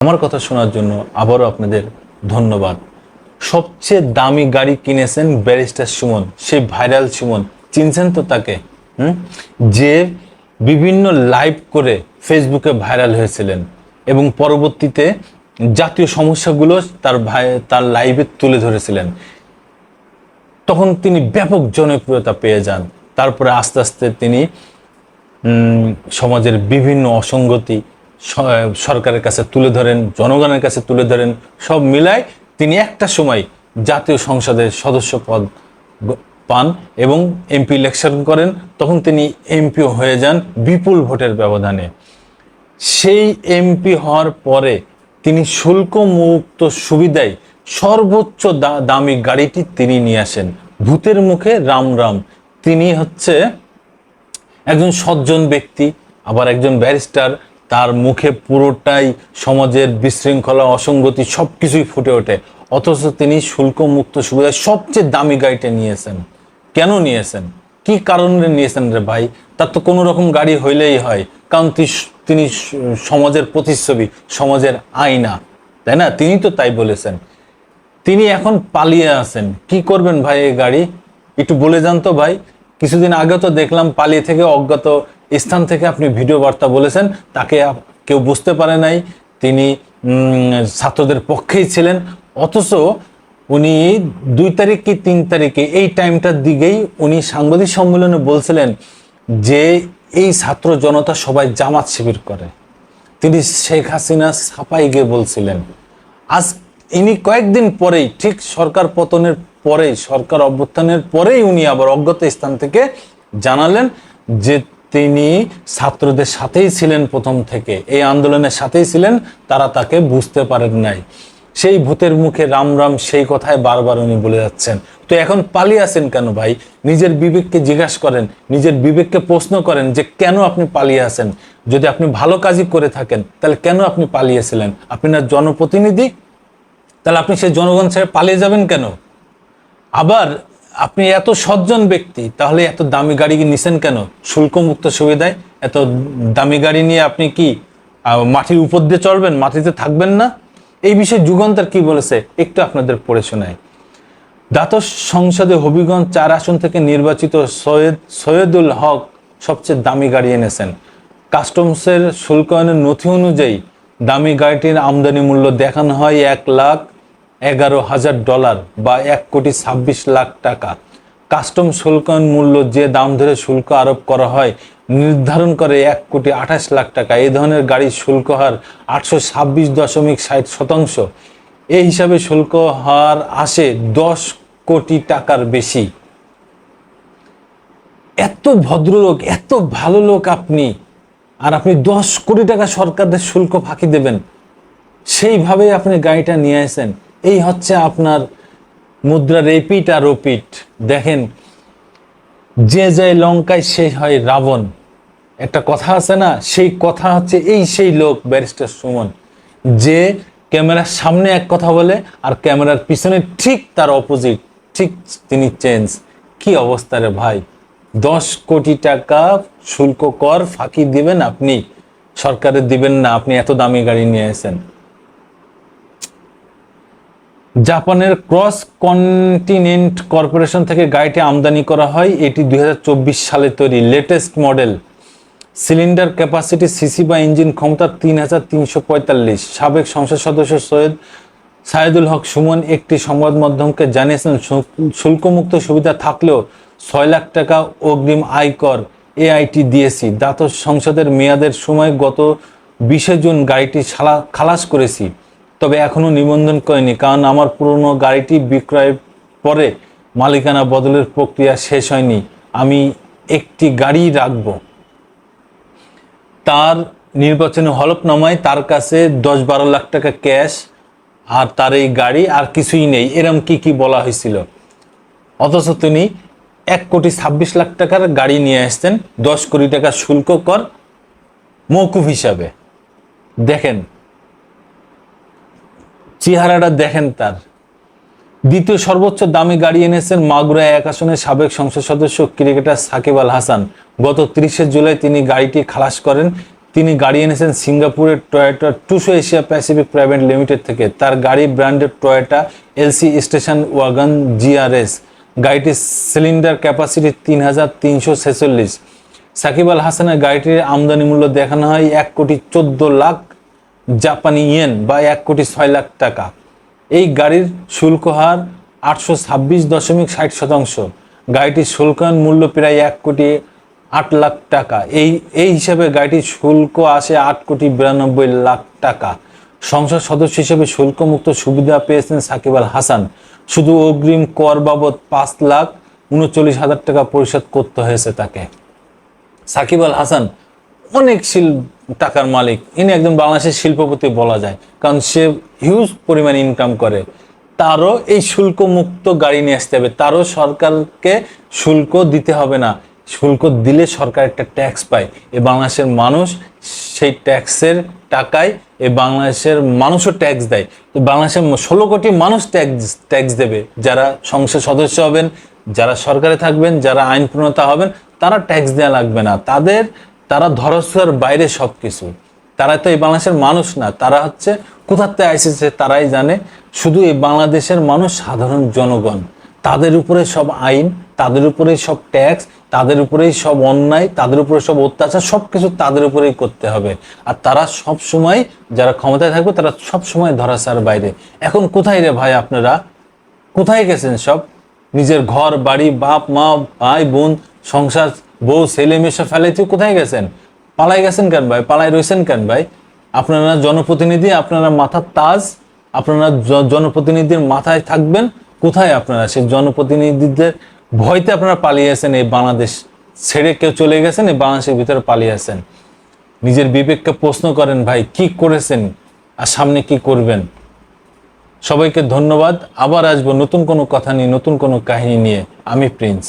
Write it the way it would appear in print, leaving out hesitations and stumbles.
আমার কথা শোনার জন্য আবারও আপনাদের ধন্যবাদ। সবচেয়ে দামি গাড়ি কিনেছেন ব্যারিস্টার সুমন, সেই ভাইরাল সুমন, চিনছেন তো তাকে? যে বিভিন্ন লাইভ করে ফেসবুকে ভাইরাল হয়েছিলেন এবং পরবর্তীতে জাতীয় সমস্যাগুলো তার লাইভে তুলে ধরেছিলেন। তখন তিনি ব্যাপক জনপ্রিয়তা পেয়ে যান। তারপরে আস্তে আস্তে তিনি সমাজের বিভিন্ন অসঙ্গতি সরকারের কাছে তুলে ধরেন, জনগণের কাছে তুলে ধরেন। সব মিলায় তিনি একটা সময় জাতীয় সংসদের সদস্য পদ পান এবং এমপি ইলেকশন করেন। তখন তিনি এমপিও হয়ে যান বিপুল ভোটের ব্যবধানে। সেই এমপি হওয়ার পরে তিনি শুল্ক মুক্ত সুবিধায় সর্বোচ্চ দামি গাড়িটি তিনি নিয়ে আসেন। ভূতের মুখে রাম রাম। তিনি হচ্ছে একজন সজ্জন ব্যক্তি, আবার একজন ব্যারিস্টার। তার মুখে পুরোটাই সমাজের বিশৃঙ্খলা, অসঙ্গতি সব কিছুই ফুটে ওঠে। অথচ তিনি শুল্ক মুক্ত সুবিধায় সবচেয়ে দামি গাড়িটা নিয়েছেন। কেন নিয়েছেন? কি কারণে নিয়েছেন রে ভাই? তার তো কোনো রকম গাড়ি হইলেই হয়, কারণ তিনি সমাজের প্রতিচ্ছবি, সমাজের আয়না, তাই না? তিনি তো তাই বলেছেন। তিনি এখন পালিয়ে আছেন। কি করবেন ভাই এই গাড়ি? একটু বলে যান তো ভাই। কিছুদিন আগে তো দেখলাম পালিয়ে থেকে অজ্ঞাত স্থান থেকে আপনি ভিডিও বার্তা বলেছেন, তাকে কেউ বুঝতে পারে নাই, তিনি ছাত্রদের পক্ষেই ছিলেন। অথচ উনি 2 তারিখ কি 3 তারিখে এই টাইমটার দিকেই উনি সাংবাদিক সম্মেলনে বলছিলেন যে এই ছাত্র জনতা সবাই জামাত শিবির করে। তিনি শেখ হাসিনা ছাপাই গিয়ে বলছিলেন। আজ ইনি কয়েকদিন পরেই, ঠিক সরকার পতনের পরেই, সরকার অভ্যুত্থানের পরেই উনি আবার অজ্ঞাত স্থান থেকে জানালেন যে তিনি ছাত্রদের সাথেই ছিলেন, প্রথম থেকে এই আন্দোলনের সাথেই ছিলেন, তারা তাকে বুঝতে পারেন নাই। সেই ভূতের মুখে রাম রাম, সেই কথায় বারবার উনি বলে যাচ্ছেন। তো এখন পালিয়ে আছেন কেন ভাই? নিজের বিবেককে জিজ্ঞাসা করেন, নিজের বিবেককে প্রশ্ন করেন যে কেন আপনি পালিয়ে আছেন। যদি আপনি ভালো কাজই করে থাকেন তাহলে কেন আপনি পালিয়েছিলেন? আপনি না জনপ্রতিনিধি? তাহলে আপনি সেই জনগণ ছেড়ে পালিয়ে যাবেন কেন? আবার আপনি এত সজ্জন ব্যক্তি, তাহলে এত দামি গাড়ি নিছেন কেন? শুল্কমুক্ত সুবিধায় এত দামি গাড়ি নিয়ে আপনি কি মাটির উপর দিয়ে চলবেন? মাটিতে থাকবেন না? এই বিষয়ে যুগান্তর কি বলেছে একটু আপনাদের পড়ে শোনাই। দ্বাদশ সংসদে হবিগঞ্জ 4 আসন থেকে নির্বাচিত সৈয়দুল হক সবচেয়ে দামি গাড়ি এনেছেন। কাস্টমসের শুল্কায়নের নথি অনুযায়ী দামি গাড়িটির আমদানি মূল্য দেখানো হয় $1,11,000 বা $1,26,00,000। কাস্টম শুল্কায়ন মূল্য যে দাম ধরে শুল্ক আরোপ করা হয় নির্ধারণ করে $1,28,00,000। এই ধরনের গাড়ির শুল্ক হার 826.60%। এই হিসাবে শুল্ক হার আসে $10 কোটি বেশি। এত ভদ্রলোক, এত ভালো লোক আপনি, আর আপনি $10 কোটি সরকারদের শুল্ক ফাঁকি দেবেন? সেইভাবে আপনি গাড়িটা নিয়ে আসেন। এই হচ্ছে আপনার মুদ্রার রিপিট আর রপিট। দেখেন, যে যায় লঙ্কায় সে হয় রাবণ, একটা কথা আছে না? সেই কথা হচ্ছে সেই লোক ব্যারিস্টার সুমন, যে ক্যামেরার সামনে এক কথা বলে আর ক্যামেরার পিছনে ঠিক তার অপোজিট, ঠিক তিনি চেঞ্জ। কি অবস্থা রে ভাই! $10 কোটি শুল্ক কর ফাঁকি দিবেন আপনি, সরকারের দিবেন না। আপনি এত দামি গাড়ি নিয়ে আসেন। জাপানের ক্রস কন্টিনেন্ট কর্পোরেশন থেকে গাড়িটি আমদানি করা হয়। এটি 2024 সালে তৈরি, latest model. Cylinder capacity, CC বা ইঞ্জিন ক্ষমতা 3,345। সাবেক সংসদ সদস্য সাইদুল হক সুমন একটি সংবাদ মাধ্যমকে জানিয়েছেন, শুল্কমুক্ত সুবিধা থাকলেও $6 লাখ অগ্রিম আয়কর এআইটি দিয়েছি। দ্বাদশ সংসদের মেয়াদের সময় গত 20 জুন গাড়িটি খালাস করেছি, তবে এখনো নিবন্ধন করেনি, কারণ আমার পুরনো গাড়িটি বিক্রয়ের পরে মালিকানা বদলের প্রক্রিয়া শেষ হয়নি। আমি একটি গাড়ি রাখব। তার নির্বাচনী হলফনামায় তার কাছে 10-12 লাখ টাকা ক্যাশ আর তার এই গাড়ি, আর কিছুই নেই, এরম কি বলা হয়েছিল। অথচ তিনি $1,26,00,000 গাড়ি নিয়ে আসতেন, $10 কোটি শুল্ক কর মওকুফ হিসাবে। দেখেন চেহারাটা, দেখেন তার। দ্বিতীয় সর্বোচ্চ দামি গাড়ি এনেছেন মাগুরা 1 আসনের সাবেক সংসদ সদস্য ক্রিকেটার সাকিব আল হাসান। গত 30 জুলাই তিনি গাড়িটি খালাস করেন। তিনি গাড়ি এনেছেন সিঙ্গাপুরের Toyota Tsusho Asia Pacific private limited থেকে। তার গাড়ি ব্র্যান্ডের Toyota LC station wagon GRS. গাড়িটির সিলিন্ডার ক্যাপাসিটি 3,346। সাকিব আল হাসানের গাড়িটির আমদানি মূল্য দেখানো হয় 1,14,00,000 জাপানি ইয়েন বা 1,06,00,000 টাকা। এই গাড়ির শুল্ক হার 826.60%। গাড়িটির শুল্কায়ন মূল্য প্রায় 1,08,00,000 টাকা। এই হিসাবে গাড়িটির শুল্ক আসে 8,92,00,000 টাকা। সংসদ সদস্য হিসেবে শুল্কমুক্ত সুবিধা পেয়েছেন সাকিব আল হাসান। শুধু অগ্রিম কর বাবদ 5,39,000 টাকা পরিশোধ করতে হয়েছে তাকে। সাকিব আল হাসান অনেক টাকার মালিক, ইনি একজন বাংলাদেশের শিল্পপতি বলা যায়, কারণ সে হিউজ পরিমাণ ইনকাম করে। তারও এই শুল্কমুক্ত গাড়ি নিয়ে আসতে হবে, তারও সরকারকে শুল্ক দিতে হবে না। শুল্ক দিলে সরকার একটা ট্যাক্স পায়, এই বাংলাদেশের মানুষ সেই ট্যাক্সের টাকায় এই বাংলাদেশের মানুষও ট্যাক্স দেয়। তো বাংলাদেশের 16 কোটি মানুষ ট্যাক্স দেবে। যারা সংসদ সদস্য হবেন, যারা সরকারে থাকবেন, যারা আইন প্রণেতা হবেন, তারা ট্যাক্স দেওয়া লাগবে না। তারা ধরস্বর বাইরে সব কিছু। তারা তো এই বাংলাদেশের মানুষ না, তারা হচ্ছে কোথাতে আইসেছে তারাই জানে। শুধু এই বাংলাদেশের মানুষ সাধারণ জনগণ, তাদের উপরে সব আইন, তাদের উপরেই সব ট্যাক্স, তাদের উপরেই সব অন্যায়, তাদের উপরে সব অত্যাচার, সব কিছু তাদের উপরেই করতে হবে। আর তারা সব সময়, যারা ক্ষমতায় থাকবে, তারা সব সময় ধরাছার বাইরে। এখন কোথায় রে ভাই, আপনারা কোথায় গেছেন? সব নিজের ঘর বাড়ি, বাপ মা ভাই বোন সংসার, বউ ছেলে মেয়ে সব ফেলাইতে কোথায় গেছেন? পালাই গেছেন কেন ভাই? পালাই রয়েছেন কেন ভাই? আপনারা জনপ্রতিনিধি, আপনারা মাথার তাজ, আপনারা জনপ্রতিনিধির মাথায় থাকবেন। কোথায় আপনারা? সেই জনপ্রতিনিধিদের ভয়তে আপনারা পালিয়েছেন, এই বাংলাদেশ ছেড়ে কেউ চলে গেছেন, এই বাংলাদেশের ভিতরে পালিয়েছেন। নিজের বিবেককে প্রশ্ন করেন ভাই, কি করেছেন আর সামনে কি করবেন। সবাইকে ধন্যবাদ। আবার আসবো নতুন কোনো কথা নিয়ে, নতুন কোনো কাহিনী নিয়ে। আমি প্রিন্স।